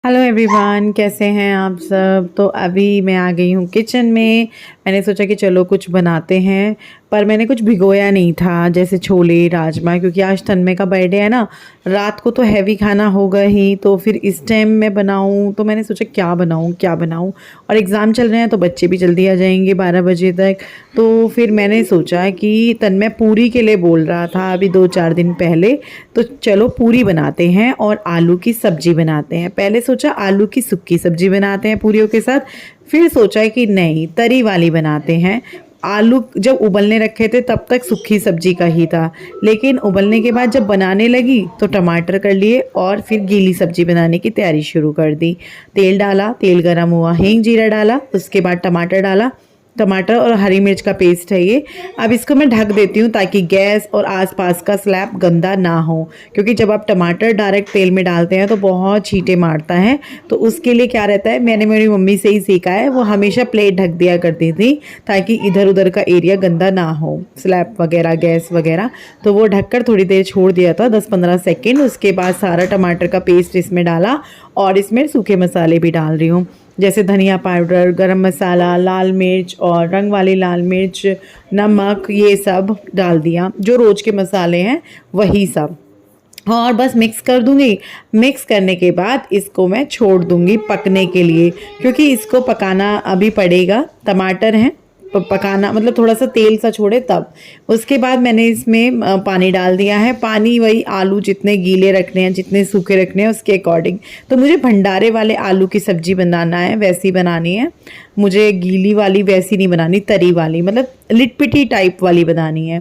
Hello everyone, कैसे हैं आप सब। तो अभी मैं आ गई हूँ किचन में। मैंने सोचा कि चलो कुछ बनाते हैं, पर मैंने कुछ भिगोया नहीं था जैसे छोले राजमा, क्योंकि आज तन्मय का बर्थडे है ना। रात को तो हैवी खाना होगा ही, तो फिर इस टाइम मैं बनाऊँ तो मैंने सोचा क्या बनाऊँ क्या बनाऊँ। और एग्ज़ाम चल रहे हैं तो बच्चे भी जल्दी आ जाएंगे 12 बजे तक। तो फिर मैंने सोचा कि तन्मय पूरी के लिए बोल रहा था अभी 2-4 दिन पहले, तो चलो पूरी बनाते हैं और आलू की सब्जी बनाते हैं। पहले सोचा आलू की सुक्की सब्जी बनाते हैं पूरियों के साथ, फिर सोचा कि नहीं तरी वाली बनाते हैं। आलू जब उबलने रखे थे तब तक सूखी सब्जी का ही था, लेकिन उबलने के बाद जब बनाने लगी तो टमाटर कर लिए और फिर गीली सब्जी बनाने की तैयारी शुरू कर दी। तेल डाला, तेल गरम हुआ, हींग जीरा डाला, उसके बाद टमाटर डाला। टमाटर और हरी मिर्च का पेस्ट है ये। अब इसको मैं ढक देती हूँ ताकि गैस और आसपास का स्लैब गंदा ना हो, क्योंकि जब आप टमाटर डायरेक्ट तेल में डालते हैं तो बहुत छींटे मारता है। तो उसके लिए क्या रहता है, मैंने मेरी मम्मी से ही सीखा है, वो हमेशा प्लेट ढक दिया करती थी ताकि इधर उधर का एरिया गंदा ना हो, स्लैब वगैरह गैस वगैरह। तो वो ढककर थोड़ी देर छोड़ दिया था, 10-15 सेकेंड। उसके बाद सारा टमाटर का पेस्ट इसमें डाला और इसमें सूखे मसाले भी डाल रही हूँ, जैसे धनिया पाउडर, गरम मसाला, लाल मिर्च और रंग वाली लाल मिर्च, नमक, ये सब डाल दिया। जो रोज़ के मसाले हैं वही सब, और बस मिक्स कर दूंगी। मिक्स करने के बाद इसको मैं छोड़ दूंगी पकने के लिए, क्योंकि इसको पकाना अभी पड़ेगा। टमाटर हैं पकाना, मतलब थोड़ा सा तेल सा छोड़े तब। उसके बाद मैंने इसमें पानी डाल दिया है। पानी वही आलू जितने गीले रखने हैं जितने सूखे रखने हैं उसके अकॉर्डिंग। तो मुझे भंडारे वाले आलू की सब्जी बनाना है, वैसी बनानी है मुझे। गीली वाली वैसी नहीं बनानी, तरी वाली, मतलब लिटपिटी टाइप वाली बनानी है।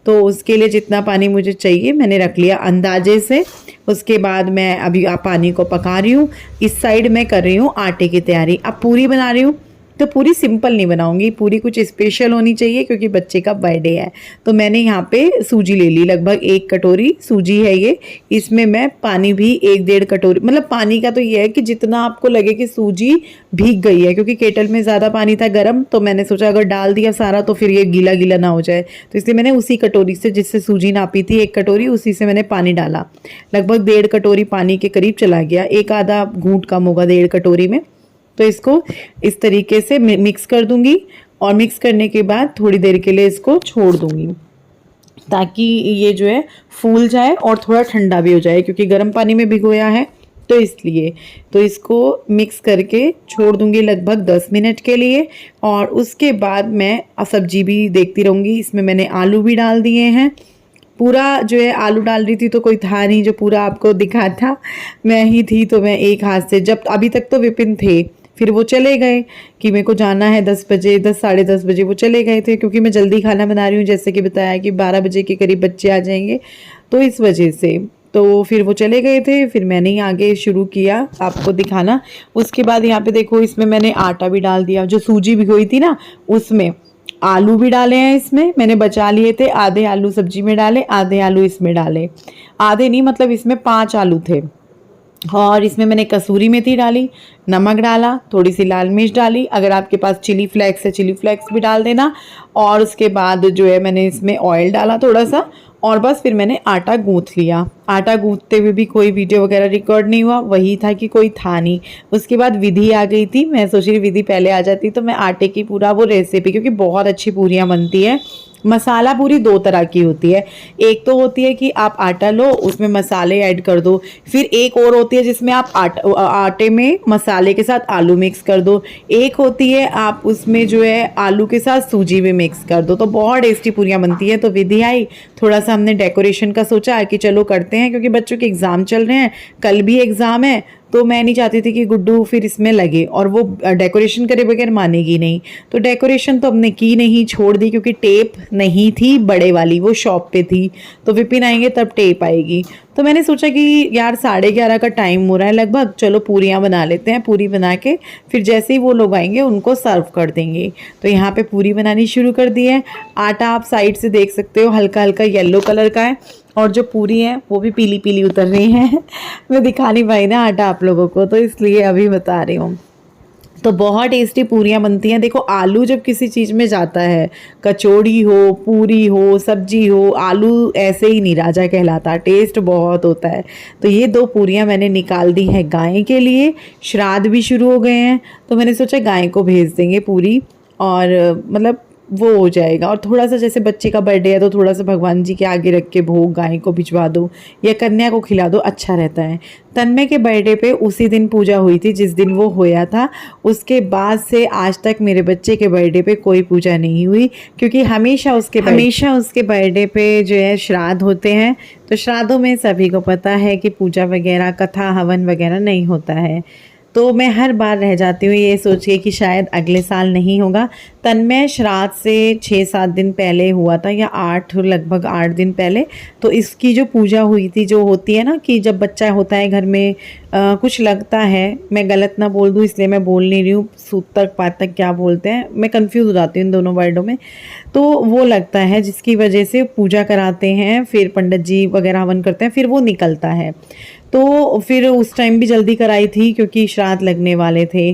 तो उसके लिए जितना पानी मुझे चाहिए मैंने रख लिया अंदाजे से। उसके बाद मैं अभी पानी को पका रही हूँ। इस साइड मैं कर रही हूँ आटे की तैयारी। अब पूरी बना रही हूँ, तो पूरी सिंपल नहीं बनाऊंगी, पूरी कुछ स्पेशल होनी चाहिए क्योंकि बच्चे का बर्थडे है। तो मैंने यहाँ पे सूजी ले ली, लगभग 1 कटोरी सूजी है ये। इसमें मैं पानी भी 1-1.5 कटोरी, मतलब पानी का तो ये है कि जितना आपको लगे कि सूजी भीग गई है, क्योंकि केटल में ज़्यादा पानी था गर्म, तो मैंने सोचा अगर डाल दिया सारा तो फिर ये गीला गीला ना हो जाए। तो इसलिए मैंने उसी कटोरी से, जिससे सूजी नापी थी 1 कटोरी, उसी से मैंने पानी डाला। लगभग 1.5 कटोरी पानी के करीब चला गया, एक आधा घूंट कम होगा 1.5 कटोरी में। तो इसको इस तरीके से मिक्स कर दूंगी, और मिक्स करने के बाद थोड़ी देर के लिए इसको छोड़ दूंगी ताकि ये जो है फूल जाए और थोड़ा ठंडा भी हो जाए, क्योंकि गर्म पानी में भिगोया है तो इसलिए। तो इसको मिक्स करके छोड़ दूंगी लगभग 10 मिनट के लिए, और उसके बाद मैं सब्जी भी देखती रहूँगी। इसमें मैंने आलू भी डाल दिए हैं। पूरा जो है आलू डाल रही थी तो कोई था नहीं जो पूरा आपको दिखा था, मैं ही थी। तो मैं एक हाथ से, जब अभी तक तो विपिन थे, फिर वो चले गए कि मेरे को जाना है 10 बजे, 10 साढ़े 10 बजे वो चले गए थे, क्योंकि मैं जल्दी खाना बना रही हूँ, जैसे कि बताया कि 12 बजे के करीब बच्चे आ जाएंगे, तो इस वजह से। तो फिर वो चले गए थे, फिर मैंने ही आगे शुरू किया आपको दिखाना। उसके बाद यहाँ पे देखो, इसमें मैंने आटा भी डाल दिया, जो सूजी भिगोई थी ना उसमें। आलू भी डाले हैं इसमें, मैंने बचा लिए थे, आधे आलू सब्जी में डाले, आधे आलू इसमें डाले। आधे नहीं, मतलब इसमें 5 आलू थे। और इसमें मैंने कसूरी मेथी डाली, नमक डाला, थोड़ी सी लाल मिर्च डाली, अगर आपके पास चिली फ्लेक्स है चिली फ्लेक्स भी डाल देना। और उसके बाद जो है मैंने इसमें ऑयल डाला थोड़ा सा, और बस फिर मैंने आटा गूँथ लिया। आटा गूँथते हुए भी कोई वीडियो वगैरह रिकॉर्ड नहीं हुआ, वही था कि कोई था नहीं। उसके बाद विधि आ गई थी, मैं सोच रही विधि पहले आ जाती तो मैं आटे की पूरा वो रेसिपी, क्योंकि बहुत अच्छी पूरियाँ बनती है। मसाला पूरी 2 तरह की होती है, एक तो होती है कि आप आटा लो उसमें मसाले ऐड कर दो, फिर एक और होती है जिसमें आप आटे में मसाले के साथ आलू मिक्स कर दो, एक होती है आप उसमें जो है आलू के साथ सूजी भी मिक्स कर दो। तो बहुत टेस्टी पूरियाँ बनती है। तो विधि आई, थोड़ा सा हमने डेकोरेशन का सोचा कि चलो करते हैं, क्योंकि बच्चों के एग्ज़ाम चल रहे हैं, कल भी एग्ज़ाम है। तो मैं नहीं चाहती थी कि गुड्डू फिर इसमें लगे और वो डेकोरेशन करे बगैर मानेगी नहीं। तो डेकोरेशन तो हमने की नहीं, छोड़ दी, क्योंकि टेप नहीं थी बड़े वाली, वो शॉप पे थी। तो विपिन आएंगे तब टेप आएगी। तो मैंने सोचा कि यार 11:30 का टाइम हो रहा है लगभग, चलो पूरियाँ बना लेते हैं। पूरी बना के फिर जैसे ही वो लोग आएंगे उनको सर्व कर देंगे। तो यहाँ पे पूरी बनानी शुरू कर दी है। आटा आप साइड से देख सकते हो हल्का हल्का येलो कलर का है, और जो पूरी है वो भी पीली पीली उतर रही है। मैं दिखा नहीं पाई ना आटा आप लोगों को, तो इसलिए अभी बता रही हूँ। तो बहुत टेस्टी पूरियाँ बनती हैं। देखो आलू जब किसी चीज़ में जाता है, कचौड़ी हो, पूरी हो, सब्जी हो, आलू ऐसे ही नहीं राजा कहलाता, टेस्ट बहुत होता है। तो ये 2 पूरियाँ मैंने निकाल दी हैं गाय के लिए। श्राद्ध भी शुरू हो गए हैं तो मैंने सोचा गाय को भेज देंगे पूरी, और मतलब वो हो जाएगा। और थोड़ा सा जैसे बच्चे का बर्थडे है तो थोड़ा सा भगवान जी के आगे रख के भोग गाय को भिजवा दो या कन्या को खिला दो, अच्छा रहता है। तन्मय के बर्थडे पे उसी दिन पूजा हुई थी जिस दिन वो होया था। उसके बाद से आज तक मेरे बच्चे के बर्थडे पे कोई पूजा नहीं हुई, क्योंकि हमेशा उसके बर्थडे पे जो है श्राद्ध होते हैं। तो श्राद्धों में सभी को पता है कि पूजा वगैरह, कथा हवन वगैरह नहीं होता है। तो मैं हर बार रह जाती हूँ ये सोच के कि शायद अगले साल नहीं होगा। तन्मय श्राद्ध से 6-7 दिन पहले हुआ था, या 8, लगभग 8 दिन पहले। तो इसकी जो पूजा हुई थी, जो होती है ना कि जब बच्चा होता है घर में, कुछ लगता है, मैं गलत ना बोल दूँ इसलिए मैं बोल नहीं रही हूँ, सूतक पातक क्या बोलते हैं, मैं कंफ्यूज हो जाती हूँ इन दोनों वर्डों में। तो वो लगता है जिसकी वजह से पूजा कराते हैं, फिर पंडित जी वगैरह हवन करते हैं, फिर वो निकलता है। तो फिर उस टाइम भी जल्दी कराई थी क्योंकि श्राद्ध लगने वाले थे।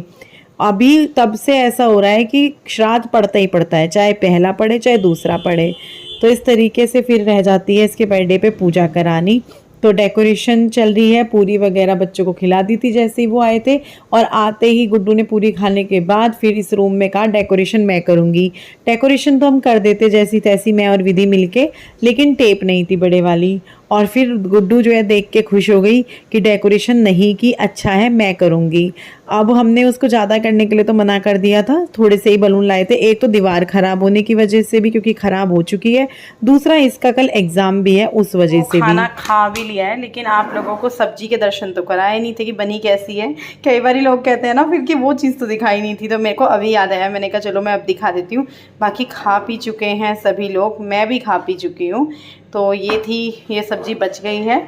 अभी तब से ऐसा हो रहा है कि श्राद्ध पड़ता ही पड़ता है, चाहे पहला पड़े चाहे दूसरा पड़े। तो इस तरीके से फिर रह जाती है इसके बर्थडे पे पूजा करानी। तो डेकोरेशन चल रही है, पूरी वगैरह बच्चों को खिला दी थी जैसे ही वो आए थे। और आते ही गुड्डू ने पूरी खाने के बाद फिर इस रूम में कहा डेकोरेशन मैं करूँगी। डेकोरेशन तो हम कर देते जैसी तैसी, मैं और विधि मिलके, लेकिन टेप नहीं थी बड़े वाली। और फिर गुड्डू जो है देख के खुश हो गई कि डेकोरेशन नहीं की, अच्छा है मैं करूँगी। अब हमने उसको ज़्यादा करने के लिए तो मना कर दिया था, थोड़े से ही बलून लाए थे। एक तो दीवार ख़राब होने की वजह से भी, क्योंकि ख़राब हो चुकी है, दूसरा इसका कल एग्ज़ाम भी है उस वजह से भी। खाना खा भी लिया है, लेकिन आप लोगों को सब्जी के दर्शन तो कराए नहीं थे कि बनी कैसी है। कई बार लोग कहते हैं ना फिर कि वो चीज़ तो दिखाई नहीं थी, तो मेरे को अभी याद आया, मैंने कहा चलो मैं अब दिखा देती हूँ। बाकी खा पी चुके हैं सभी लोग, मैं भी खा पी चुकी हूँ। तो ये सब्ज़ी बच गई है,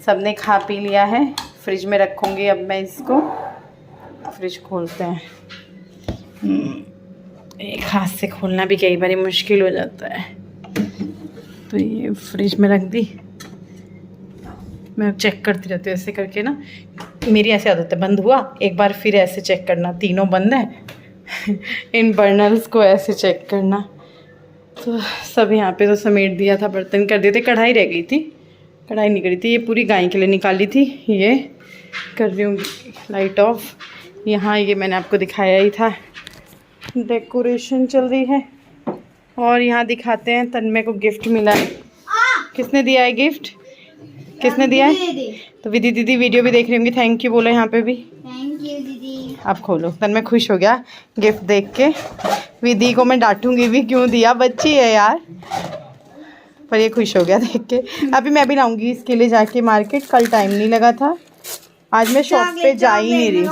सबने खा पी लिया है। फ्रिज में रखूँगी अब मैं इसको। फ्रिज खोलते हैं, एक हाथ से खोलना भी कई बार मुश्किल हो जाता है। तो ये फ्रिज में रख दी। मैं चेक करती रहती हूँ ऐसे करके ना, मेरी ऐसी आदत है, बंद हुआ एक बार फिर ऐसे चेक करना, तीनों बंद हैं इन बर्नर्स को ऐसे चेक करना। तो सब यहाँ पे तो समेट दिया था, बर्तन कर दिए थे, कढ़ाई रह गई थी, कढ़ाई नहीं करी थी, ये पूरी गाय के लिए निकाली थी। ये कर रही हूँ लाइट ऑफ। यहाँ ये मैंने आपको दिखाया ही था, डेकोरेशन चल रही है। और यहाँ दिखाते हैं, तन्मय को गिफ्ट मिला है। किसने दिया है गिफ्ट, किसने दिया है? तो विधि दीदी वीडियो भी देख रही होंगी, थैंक यू बोलो यहाँ पे भी। थैंक यू दीदी। आप खोलो। तन्मय खुश हो गया गिफ्ट देख के। विधि को मैं डांटूंगी भी, क्यों दिया, बच्ची है यार, पर ये खुश हो गया देख के। अभी मैं भी लाऊंगी इसके लिए जाके मार्केट, कल टाइम नहीं लगा था, आज मैं शॉप पे जा ही नहीं रही।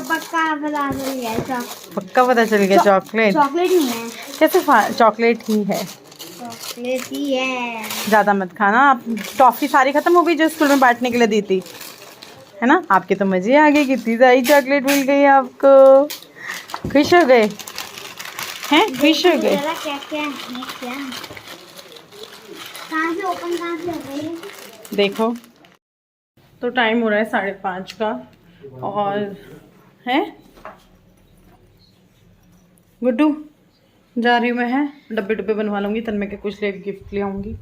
पक्का पता चल गया चॉकलेट? चॉकलेट नहीं है, कैसे चॉकलेट ही है, चॉकलेट ही है। ज़्यादा मत खाना। आप टॉफ़ी सारी ख़त्म हो गई जो स्कूल में बांटने के लिए दी थी, है ना? आपके तो मज़े आ गए, कितनी सारी चॉकलेट मिल गई आपको। खुश हो गए हैं, खुश हो गए। क्या क्या कहाँ से ओपन, कहाँ से हो गई? देखो तो टाइम हो रहा है 5:30 का, और है गुड्डू जा रही हूँ मैं, है डब्बे डब्बे बनवा लूँगी, तन्मय के कुछ गिफ्ट ले आऊँगी।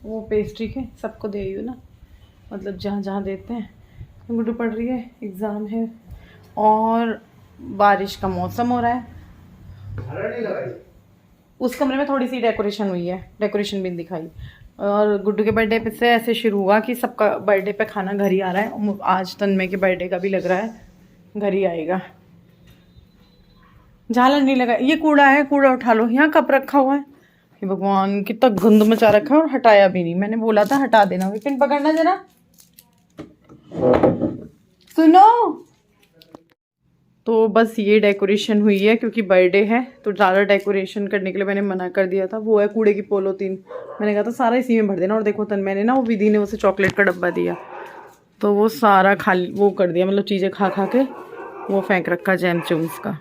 वो पेस्ट्री के सबको दे रही हूँ ना, मतलब जहाँ जहाँ देते हैं। गुड्डू पढ़ रही है, एग्ज़ाम है, और बारिश का मौसम हो रहा है। उस कमरे में थोड़ी सी डेकोरेशन हुई है, डेकोरेशन भी दिखाई। और गुड्डू के बर्थडे पे से ऐसे शुरू हुआ कि सबका बर्थडे पे खाना घर ही आ रहा है। आज तन्मय के बर्थडे का भी लग रहा है घर ही आएगा। झालर नहीं लगा, ये कूड़ा है, कूड़ा उठा लो। यहाँ कप रखा हुआ है, हे भगवान कितना गंद मचा रखा है, और हटाया भी नहीं। मैंने बोला था हटा देना, विपिन पकड़ना जरा, सुनो। तो बस ये डेकोरेशन हुई है, क्योंकि बर्थडे है तो ज़्यादा डेकोरेशन करने के लिए मैंने मना कर दिया था। वो है कूड़े की पोलोथीन, मैंने कहा था सारा इसी में भर देना। और देखो मैंने ना, वो विधि ने उसे चॉकलेट का डब्बा दिया, तो वो सारा खाली वो कर दिया, मतलब चीज़ें खा खा के वो फेंक रखा जैम चूम्स का।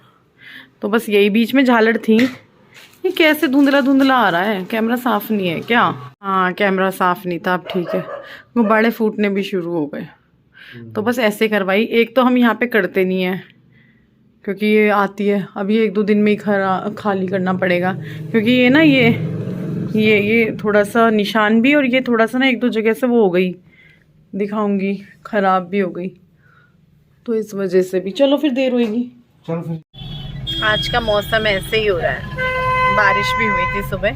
तो बस यही बीच में झालर थी। ये कैसे धुंधला धुंधला आ रहा है, कैमरा साफ़ नहीं है क्या? हाँ कैमरा साफ़ नहीं था, अब ठीक है। गुब्बारे फूटने भी शुरू हो गए, तो बस ऐसे करवाई। एक तो हम यहाँ पे करते नहीं हैं, क्योंकि ये आती है अभी 1-2 दिन में ही खाली करना पड़ेगा, क्योंकि ये ना ये थोड़ा सा निशान भी, और ये थोड़ा सा ना 1-2 जगह से वो हो गई, दिखाऊंगी, ख़राब भी हो गई, तो इस वजह से भी। चलो फिर देर होगी। चलो फिर। आज का मौसम ऐसे ही हो रहा है, बारिश भी हुई थी सुबह,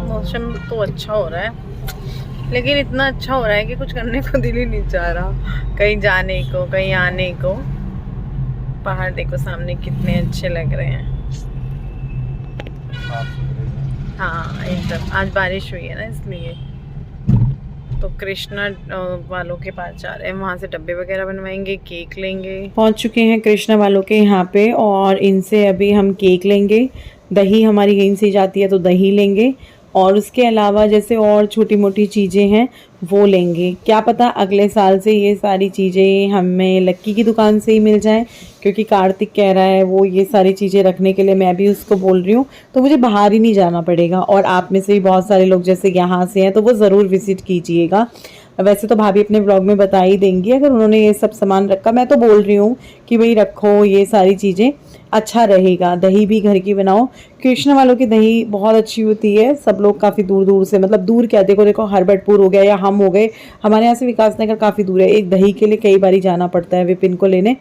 मौसम तो अच्छा हो रहा है, लेकिन इतना अच्छा हो रहा है कि कुछ करने को दिल ही नहीं चाह रहा, कहीं जाने को, कहीं आने को। पहाड़ देखो सामने कितने अच्छे लग रहे हैं। हाँ एकदम, आज बारिश हुई है ना इसलिए। तो कृष्णा वालों के पास जा रहे हैं, वहाँ से डब्बे वगैरह बनवाएंगे, केक लेंगे। पहुँच चुके हैं कृष्णा वालों के यहाँ पे, और इनसे अभी हम केक लेंगे, दही हमारी यहीं से जाती है तो दही लेंगे, और उसके अलावा जैसे और छोटी मोटी चीज़ें हैं वो लेंगे। क्या पता अगले साल से ये सारी चीज़ें हमें लक्की की दुकान से ही मिल जाएं, क्योंकि कार्तिक कह रहा है वो ये सारी चीज़ें रखने के लिए, मैं भी उसको बोल रही हूँ, तो मुझे बाहर ही नहीं जाना पड़ेगा। और आप में से भी बहुत सारे लोग जैसे यहाँ से हैं तो वो ज़रूर विज़िट कीजिएगा। वैसे तो भाभी अपने ब्लॉग में बता ही देंगी अगर उन्होंने ये सब सामान रखा, मैं तो बोल रही हूँ कि भाई रखो ये सारी चीज़ें, अच्छा रहेगा। दही भी घर की बनाओ, कृष्ण वालों की दही बहुत अच्छी होती है। सब लोग काफ़ी दूर दूर से, मतलब दूर क्या, देखो हरबटपुर हो गया या हम हो गए, हमारे यहाँ से विकास नगर काफ़ी दूर है, एक दही के लिए कई बारी जाना पड़ता है विपिन को लेने।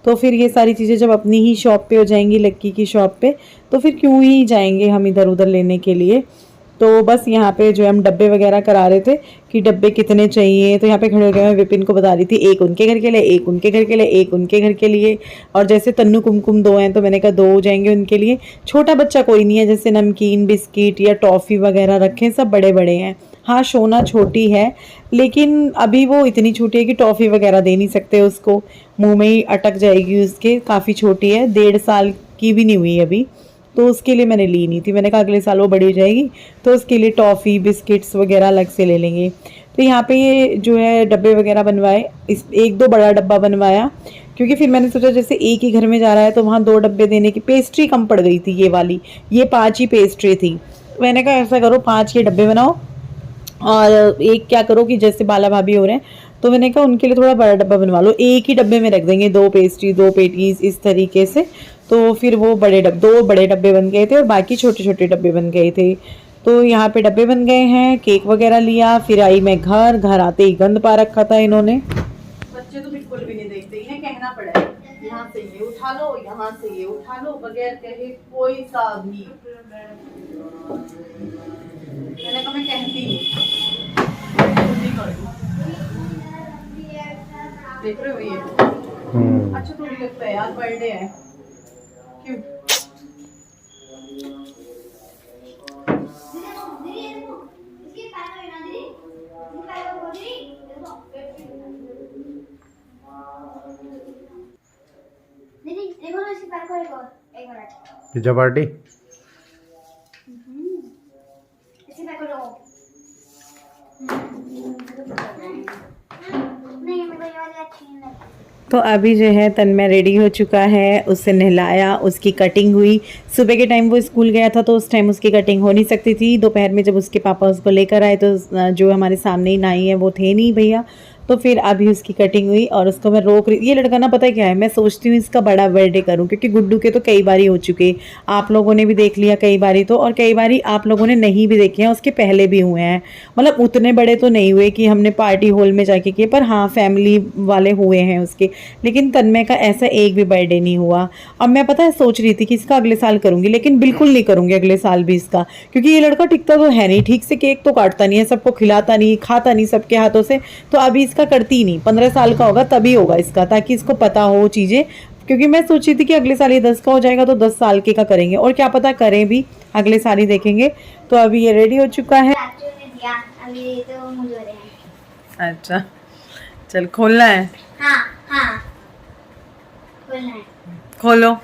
तो फिर ये सारी चीज़ें जब अपनी ही शॉप पे हो जाएंगी, लक्की की शॉप पे, तो फिर क्यों ही जाएंगे हम इधर उधर लेने के लिए। तो बस यहाँ पे जो हम डब्बे वगैरह करा रहे थे कि डब्बे कितने चाहिए, तो यहाँ पे खड़े हो गए, मैं विपिन को बता रही थी, एक उनके घर के लिए, एक उनके घर के लिए, एक उनके घर के लिए, और जैसे तन्नू कुमकुम 2 हैं तो मैंने कहा 2 हो जाएंगे उनके लिए। छोटा बच्चा कोई नहीं है, जैसे नमकीन बिस्किट या टॉफ़ी वगैरह रखें, सब बड़े बड़े हैं। हाँ शोना छोटी है, लेकिन अभी वो इतनी छोटी है कि टॉफ़ी वगैरह दे नहीं सकते उसको, मुँह में ही अटक जाएगी उसके, काफ़ी छोटी है, 1.5 साल की भी नहीं हुई अभी, तो उसके लिए मैंने ली नहीं थी। मैंने कहा अगले साल वो बड़ी हो जाएगी तो उसके लिए टॉफ़ी बिस्किट्स वगैरह अलग से ले लेंगे। तो यहाँ पे ये जो है डब्बे वगैरह बनवाए, इस 1-2 बड़ा डब्बा बनवाया, क्योंकि फिर मैंने सोचा जैसे एक ही घर में जा रहा है तो वहाँ 2 डब्बे देने की, पेस्ट्री कम पड़ गई थी ये वाली, ये 5 ही पेस्ट्री थी। मैंने कहा ऐसा करो 5 ये डब्बे बनाओ, और एक क्या करो कि जैसे बाला भाभी हो रहे हैं तो मैंने कहा उनके लिए थोड़ा बड़ा डब्बा बनवा लो, एक ही डब्बे में रख देंगे 2 पेस्ट्री 2 पेटीज इस तरीके से। तो फिर वो 2 बड़े डब्बे बन गए थे और बाकी छोटे छोटे डब्बे बन गए थे। तो यहाँ पे डब्बे बन गए हैं, केक वगैरह लिया, फिर आई मैं घर आते ही गंद पा रखा था इन्होंने। बच्चे तो बिल्कुल भी नहीं देखते, इन्हें कहना पड़ा है यहाँ से ये उठा लो, यहाँ से ये उठा लो, बगैर कहे कोई सा भी। मैंने कहा मैं कहती नहीं, देख रहे हो ये अच्छा थोड़ी लगता है यार, बर्थडे है क्यों। पिज्जा पार्टी तो अभी जो है तन्मय रेडी हो चुका है, उससे नहलाया, उसकी कटिंग हुई। सुबह के टाइम वो स्कूल गया था तो उस टाइम उसकी कटिंग हो नहीं सकती थी। दोपहर में जब उसके पापा उसको लेकर आए तो जो हमारे सामने ही नाई है वो थे नहीं भैया, तो फिर अभी उसकी कटिंग हुई और उसको मैं रोक रही। ये लड़का ना पता है क्या है, मैं सोचती हूँ इसका बड़ा बर्थडे करूँ, क्योंकि गुड्डू के तो कई बारी हो चुके, आप लोगों ने भी देख लिया कई बारी तो, और कई बारी आप लोगों ने नहीं भी देखे हैं, उसके पहले भी हुए हैं। मतलब उतने बड़े तो नहीं हुए कि हमने पार्टी हॉल में जाके किए, पर हाँ फैमिली वाले हुए हैं उसके। लेकिन तन्मय का ऐसा एक भी बर्थडे नहीं हुआ। अब मैं पता है सोच रही थी कि इसका अगले साल करूँगी, लेकिन बिल्कुल नहीं करूँगी अगले साल भी इसका, क्योंकि ये लड़का टिकता तो है नहीं ठीक से, केक तो काटता नहीं है, सबको खिलाता नहीं, खाता नहीं सबके हाथों से, तो अभी इसका करती नहीं। 15 साल का होगा तभी होगा इसका, ताकि इसको पता हो चीज़ें। क्योंकि मैं सोची थी कि अगले साल ये 10 का हो जाएगा तो 10 साल के का करेंगे, और क्या पता करें भी, अगले साल ही देखेंगे। तो अभी ये रेडी हो चुका है। अच्छा चल खोलना है। हाँ हाँ खोलना है। खोलो।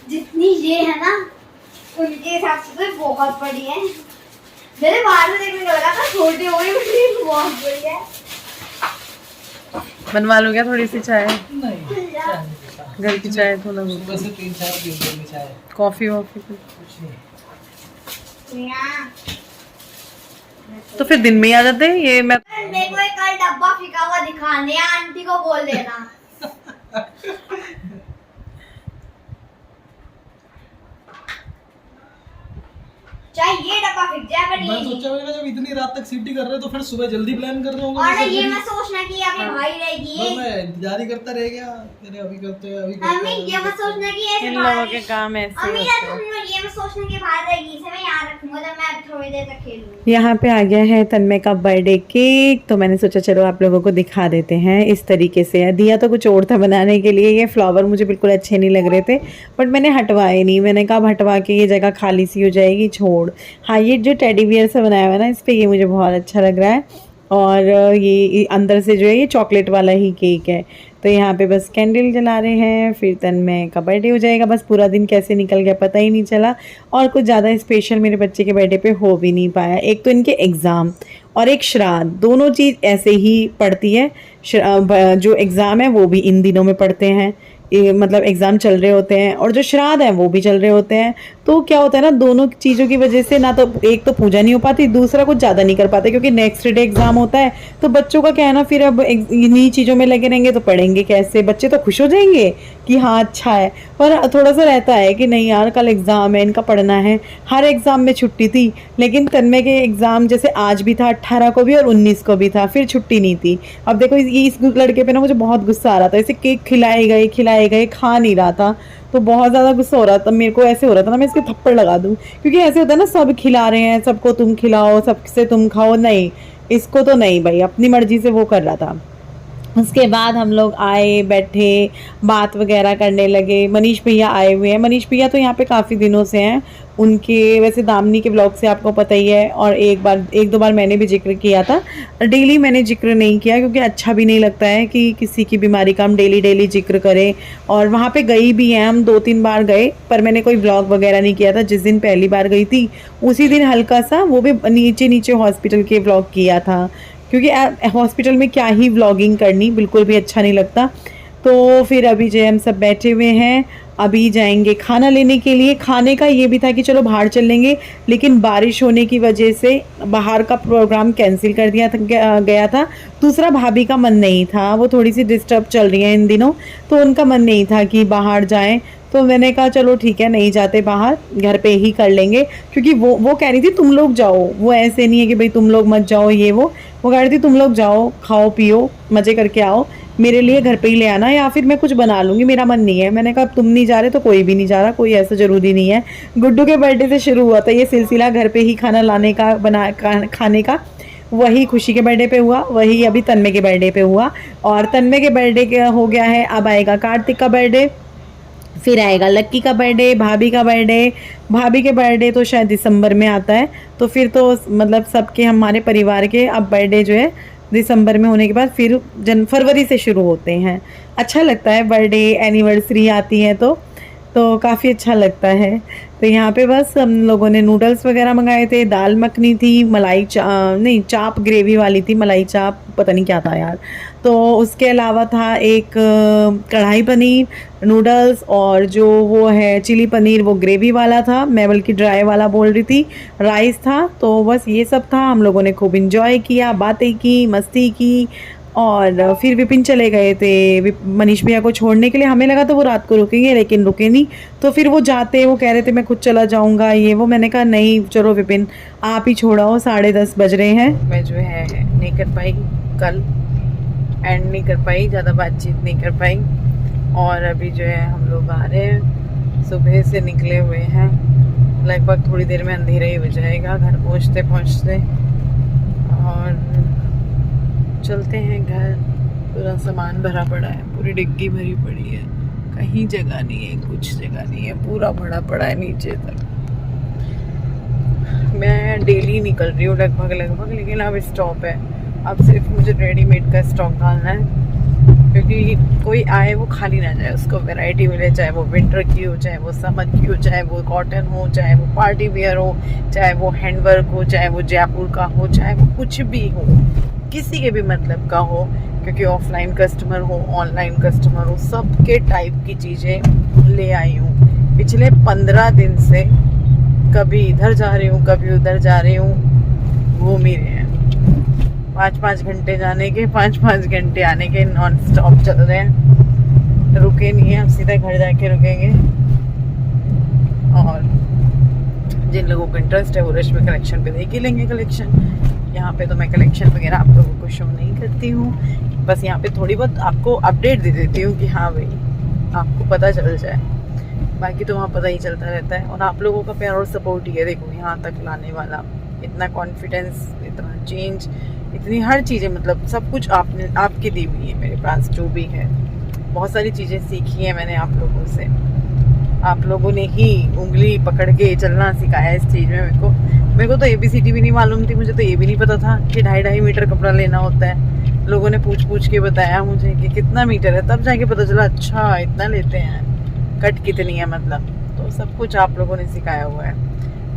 जितनी ये है ना उनके हिसाब से तो बहुत बड़ी है। मेरे बाहर में देखने को लगा था छोटी हो गई, बट बहुत बड़ी है। बनवा लो क्या थोड़ी सी चाय? घर की चाय तो लग सुबह से 3-4 पीते चाय। कॉफी वॉफी कुछ नहीं। तो फिर दिन में ही आ जाते हैं ये। मैं मेरे को एक कल डब्बा फेंका हुआ दिखाने हैं, आंटी को बोल देना। चाहे ये डब्बा फेंक जाए पर ये मैं नहीं। सोचा मैंने जब इतनी रात तक सीटी कर रहे हैं तो फिर सुबह जल्दी प्लान कर रहे होंगे। और ये मैं सोचना कि अभी भाई रहेगी तो मैं इंतजार ही करता रह गया। अरे अभी करते हैं, अभी करते मम्मी हैं। ये मैं सोचना कि ऐसे इन लोगों के काम ऐसे मम्मी होते यार हैं। तुम ये मैं सोचना कि बाहर रहेगी, इसे मैं यहाँ रखूंगा जब मैं थोड़ी देर तक खेलूंगी। यहाँ पे आ गया है तन्मय का बर्थडे केक, तो मैंने सोचा चलो आप लोगों को दिखा देते हैं इस तरीके से। दिया तो कुछ और था बनाने के लिए, ये फ्लावर मुझे बिल्कुल अच्छे नहीं लग रहे थे, बट मैंने हटवाए नहीं। मैंने कहा हटवा के ये जगह खाली सी हो जाएगी, छोड़। हाँ, ये जो टेडी बियर से बनाया हुआ है ना, इस पर ये मुझे बहुत अच्छा लग रहा है। और ये अंदर से जो है ये चॉकलेट वाला ही केक है। तो यहाँ पे बस कैंडल जला रहे हैं, फिर तन्मय का बर्थडे हो जाएगा। बस पूरा दिन कैसे निकल गया पता ही नहीं चला, और कुछ ज़्यादा स्पेशल मेरे बच्चे के बर्थडे पे हो भी नहीं पाया। एक तो इनके एग्ज़ाम और एक श्राद्ध, दोनों चीज़ ऐसे ही पड़ती है। जो एग्ज़ाम है वो भी इन दिनों में पढ़ते हैं, मतलब एग्ज़ाम चल रहे होते हैं, और जो श्राद्ध है वो भी चल रहे होते हैं। तो क्या होता है ना, दोनों चीज़ों की वजह से ना तो एक तो पूजा नहीं हो पाती, दूसरा कुछ ज़्यादा नहीं कर पाते, क्योंकि नेक्स्ट डे एग्ज़ाम होता है। तो बच्चों का क्या है ना, फिर अब इन्हीं चीज़ों में लगे रहेंगे तो पढ़ेंगे कैसे। बच्चे तो खुश हो जाएंगे कि हाँ अच्छा है, पर थोड़ा सा रहता है कि नहीं यार कल एग्ज़ाम है, इनका पढ़ना है। हर एग्ज़ाम में छुट्टी थी, लेकिन तन्मय के एग्ज़ाम जैसे आज भी था, 18 को भी और 19 को भी था, फिर छुट्टी नहीं थी। अब देखो इस लड़के पे ना मुझे बहुत गुस्सा आ रहा था। इसे केक खिलाए गए, खा नहीं रहा था, तो बहुत ज़्यादा गुस्सा हो रहा था मेरे को। ऐसे हो रहा था ना मैं इसके थप्पड़ लगा दूँ, क्योंकि ऐसे होता है ना, सब खिला रहे हैं, सबको तुम खिलाओ, सबसे तुम खाओ। नहीं, इसको तो नहीं भाई, अपनी मर्जी से वो कर रहा था। उसके बाद हम लोग आए, बैठे, बात वगैरह करने लगे। मनीष भैया आए हुए हैं। मनीष भैया तो यहाँ पे काफ़ी दिनों से हैं। उनके वैसे दामनी के ब्लॉग से आपको पता ही है, और एक दो बार मैंने भी जिक्र किया था। डेली मैंने जिक्र नहीं किया, क्योंकि अच्छा भी नहीं लगता है कि किसी की बीमारी का हम डेली जिक्र करें। और वहाँ पे गई भी हैं हम, 2-3 बार गए, पर मैंने कोई ब्लॉग वगैरह नहीं किया था। जिस दिन पहली बार गई थी उसी दिन हल्का सा, वो भी नीचे हॉस्पिटल के ब्लॉग किया था, क्योंकि हॉस्पिटल में क्या ही व्लॉगिंग करनी, बिल्कुल भी अच्छा नहीं लगता। तो फिर अभी जो हम सब बैठे हुए हैं, अभी जाएंगे खाना लेने के लिए। खाने का ये भी था कि चलो बाहर चल लेंगे, लेकिन बारिश होने की वजह से बाहर का प्रोग्राम कैंसिल कर दिया गया था। दूसरा, भाभी का मन नहीं था, वो थोड़ी सी डिस्टर्ब चल रही है इन दिनों, तो उनका मन नहीं था कि बाहर जाएं। तो मैंने कहा चलो ठीक है, नहीं जाते बाहर, घर पे ही कर लेंगे। क्योंकि वो कह रही थी तुम लोग जाओ, वो ऐसे नहीं है कि भाई तुम लोग मत जाओ, वो कह रही थी तुम लोग जाओ, खाओ पियो, मज़े करके आओ, मेरे लिए घर पे ही ले आना, या फिर मैं कुछ बना लूँगी, मेरा मन नहीं है। मैंने कहा तुम नहीं जा रहे तो कोई भी नहीं जा रहा, कोई ऐसा ज़रूरी नहीं है। गुड्डू के बर्थडे से शुरू हुआ था ये सिलसिला, घर पे ही खाना लाने का, खाने का। वही खुशी के बर्थडे पे हुआ, वही अभी तन्मय के बर्थडे पे हुआ, और तन्मय के बर्थडे हो गया है। अब आएगा कार्तिक का बर्थडे, फिर आएगा लक्की का बर्थडे, भाभी का बर्थडे। भाभी के बर्थडे तो शायद दिसंबर में आता है, तो फिर तो मतलब सबके, हमारे परिवार के अब बर्थडे जो है दिसंबर में होने के बाद फिर फरवरी से शुरू होते हैं। अच्छा लगता है, बर्थडे एनिवर्सरी आती है तो काफ़ी अच्छा लगता है। तो यहाँ पे बस हम लोगों ने नूडल्स वगैरह मंगाए थे, दाल मखनी थी, नहीं चाप ग्रेवी वाली थी, मलाई चाप पता नहीं क्या था यार। तो उसके अलावा था एक कढ़ाई पनीर, नूडल्स, और जो वो है चिली पनीर, वो ग्रेवी वाला था, मैं बल्कि ड्राई वाला बोल रही थी, राइस था। तो बस ये सब था। हम लोगों ने खूब इंजॉय किया, बातें की, मस्ती की, और फिर विपिन चले गए थे मनीष भैया को छोड़ने के लिए। हमें लगा तो वो रात को रुकेंगे, लेकिन रुके नहीं। तो फिर वो कह रहे थे मैं खुद चला जाऊंगा, वो मैंने कहा नहीं चलो विपिन आप ही छोड़ाओ, 10:30 बज रहे हैं। मैं जो है नहीं कर पाई कल, एंड नहीं कर पाई, ज़्यादा बातचीत नहीं कर पाई। और अभी जो है हम लोग आ रहे हैं, सुबह से निकले हुए हैं, लगभग थोड़ी देर में अंधेरा ही हो जाएगा घर पहुँचते। और चलते हैं घर। पूरा सामान भरा पड़ा है, पूरी डिग्गी भरी पड़ी है, कहीं जगह नहीं है, कुछ जगह नहीं है, पूरा भरा पड़ा है नीचे तक। मैं डेली निकल रही हूँ लगभग, लेकिन अब स्टॉप है। अब सिर्फ मुझे रेडीमेड का स्टॉक डालना है, क्योंकि कोई आए वो खाली ना जाए, उसको वैरायटी मिले, चाहे वो विंटर की हो, चाहे वो समर की हो, चाहे वो कॉटन हो, चाहे वो पार्टी वेयर हो, चाहे वो हैंडवर्क हो, चाहे वो जयपुर का हो, चाहे वो कुछ भी हो, किसी के भी मतलब का हो, क्योंकि ऑफलाइन कस्टमर हो ऑनलाइन कस्टमर हो सबके टाइप की चीज़ें ले आई हूँ। पिछले 15 दिन से कभी इधर जा रही हूँ कभी उधर जा रही हूँ, घूम ही रहे हैं। 5-5 घंटे जाने के 5-5 घंटे आने के नॉन स्टॉप चल रहे हैं, रुके नहीं है। अब सीधा घर जाके रुकेंगे। और जिन लोगों को इंटरेस्ट है वो रश्मि कलेक्शन पे देख ही लेंगे कलेक्शन। यहाँ पे तो मैं कलेक्शन वगैरह आप लोगों को शो नहीं करती हूँ, बस यहाँ पे थोड़ी बहुत आपको अपडेट दे देती हूँ कि हाँ भाई आपको पता चल जाए। बाकी तो वहाँ पता ही चलता रहता है। और आप लोगों का प्यार और सपोर्ट ही है देखो यहाँ तक लाने वाला। इतना कॉन्फिडेंस, इतना चेंज, इतनी हर चीज़ें, मतलब सब कुछ आपने आपकी दी हुई है मेरे पास जो भी है। बहुत सारी चीज़ें सीखी हैं मैंने आप लोगों से। आप लोगों ने ही उंगली पकड़ के चलना सिखाया इस चीज़ में। मेरे को तो ABCD भी नहीं मालूम थी। मुझे तो ये भी नहीं पता था कि 2.5 मीटर कपड़ा लेना होता है। लोगों ने पूछ के बताया मुझे कि कितना मीटर है, तब जाके पता चला अच्छा इतना लेते हैं, कट कितनी है मतलब। तो सब कुछ आप लोगों ने सिखाया हुआ है,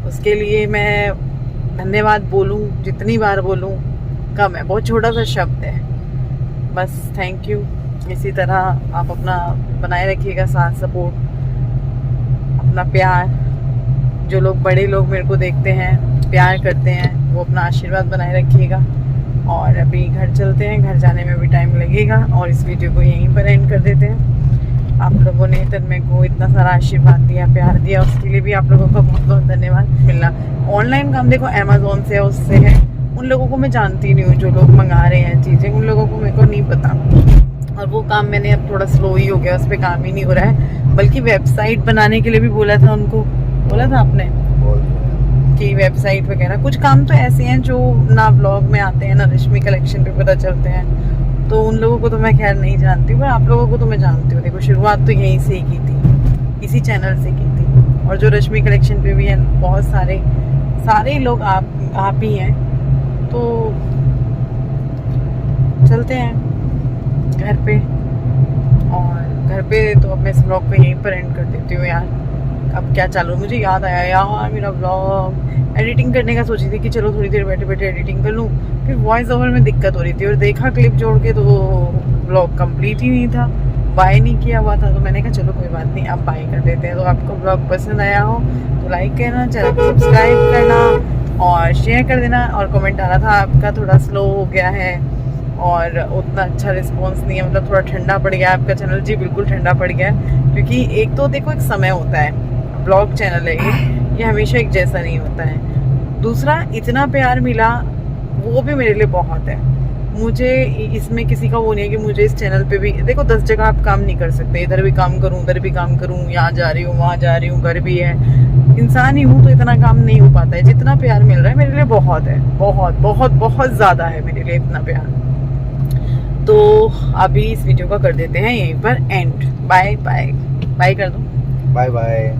उसके लिए मैं धन्यवाद बोलूँ जितनी बार बोलूँ कम है। बहुत छोटा सा शब्द है, बस थैंक यू। इसी तरह आप अपना बनाए रखिएगा साथ सपोर्ट, अपना प्यार। जो लोग बड़े लोग मेरे को देखते हैं प्यार करते हैं वो अपना आशीर्वाद बनाए रखिएगा। और अभी घर चलते हैं, घर जाने में भी टाइम लगेगा और इस वीडियो को यहीं पर एंड कर देते हैं। आप लोगों ने तन्मय को इतना सारा आशीर्वाद दिया, प्यार दिया, उसके लिए भी आप लोगों का बहुत बहुत धन्यवाद। मिलना ऑनलाइन काम देखो अमेज़ोन से है, उससे है। उन लोगों को मैं जानती नहीं हूँ जो लोग मंगा रहे हैं चीज़ें, उन लोगों को मेरे को नहीं पता। और वो काम मैंने अब थोड़ा स्लो ही हो गया, उस पर काम ही नहीं हो रहा है। बल्कि वेबसाइट बनाने के लिए भी बोला था उनको, बोला था आपने कि वेबसाइट वगैरह कुछ काम तो ऐसे हैं जो ना ब्लॉग में आते हैं ना रश्मि कलेक्शन पे पता चलते हैं। तो उन लोगों को तो मैं खैर नहीं जानती, पर आप लोगों को तो मैं जानती हूँ। देखो शुरुआत तो यहीं से ही की थी, इसी चैनल से की थी। और जो रश्मि कलेक्शन पे भी है बहुत सारे लोग आप ही हैं। तो चलते हैं घर पे, और घर पे तो अब मैं इस ब्लॉग को यहीं पर एंड कर देती हूँ यार। अब क्या चालू, मुझे याद आया यार मेरा ब्लॉग एडिटिंग करने का सोची थी कि चलो थोड़ी देर बैठे बैठे एडिटिंग कर लूँ, फिर वॉइस ओवर में दिक्कत हो रही थी और देखा क्लिप जोड़ के तो ब्लॉग कंप्लीट ही नहीं था, बाय नहीं किया हुआ था। तो मैंने कहा चलो कोई बात नहीं अब बाय कर देते हैं। तो आपको ब्लॉग पसंद आया हो तो लाइक करना, चैनल को सब्सक्राइब करना और शेयर कर देना। और कमेंट आ रहा था आपका थोड़ा स्लो हो गया है और उतना अच्छा रिस्पॉन्स नहीं है, मतलब थोड़ा ठंडा पड़ गया आपका चैनल। जी बिल्कुल ठंडा पड़ गया, क्योंकि एक तो देखो एक समय होता है, ब्लॉग चैनल है ये हमेशा एक जैसा नहीं होता है। दूसरा इतना प्यार मिला वो भी मेरे लिए बहुत है। मुझे इसमें किसी का वो नहीं है कि मुझे इस चैनल पे भी देखो 10 जगह आप काम नहीं कर सकते, इधर भी काम करूं उधर भी काम करूं, यहाँ जा रही हूँ वहाँ जा रही हूँ, घर भी है, इंसान ही हूँ तो इतना काम नहीं हो पाता है। जितना प्यार मिल रहा है मेरे लिए बहुत है, बहुत बहुत बहुत ज़्यादा है मेरे लिए इतना प्यार। तो अभी इस वीडियो का कर देते हैं यहीं पर एंड। बाय बाय बाय कर दो, बाय बाय।